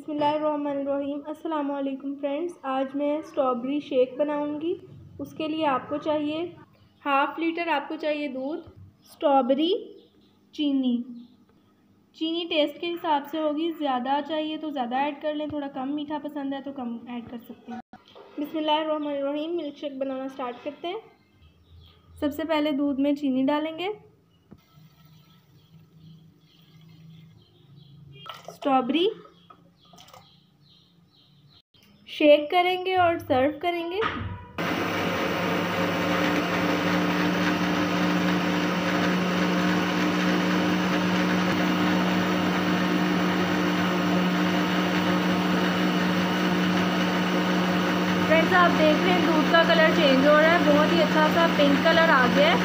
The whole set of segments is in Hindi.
बिस्मिल्लाहिर्रहमानिर्रहीम। अस्सलाम वालेकुम फ्रेंड्स, आज मैं स्ट्रॉबेरी शेक बनाऊंगी। उसके लिए आपको चाहिए 1/2 लीटर आपको चाहिए दूध, स्ट्रॉबेरी, चीनी टेस्ट के हिसाब से होगी। ज़्यादा चाहिए तो ज़्यादा ऐड कर लें, थोड़ा कम मीठा पसंद है तो कम ऐड कर सकते हैं। बिस्मिल्लाहिर्रहमानिर्रहीम। मिल्क शेक बनाना स्टार्ट करते हैं। सबसे पहले दूध में चीनी डालेंगे, स्ट्रॉबेरी शेक करेंगे और सर्व करेंगे। फ्रेंड्स, आप देख रहे हैं दूध का कलर चेंज हो रहा है, बहुत ही अच्छा सा पिंक कलर आ गया है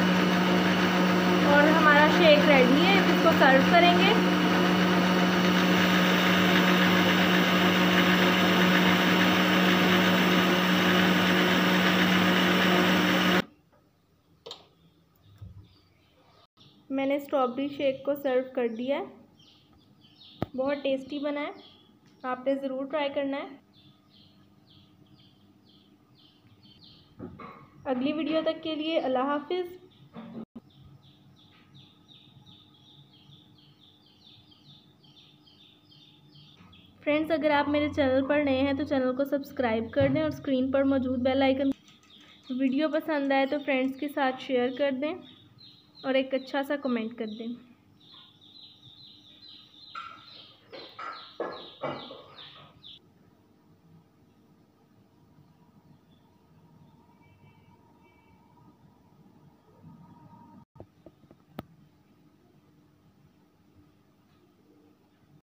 और हमारा शेक रेडी है। इसको सर्व करेंगे। मैंने स्ट्रॉबेरी शेक को सर्व कर दिया है। बहुत टेस्टी बना है, आपने ज़रूर ट्राई करना है। अगली वीडियो तक के लिए अल्लाह हाफिज़। फ्रेंड्स, अगर आप मेरे चैनल पर नए हैं तो चैनल को सब्सक्राइब कर दें और स्क्रीन पर मौजूद बेल आइकन। वीडियो पसंद आए तो फ्रेंड्स के साथ शेयर कर दें और एक अच्छा सा कमेंट कर दें।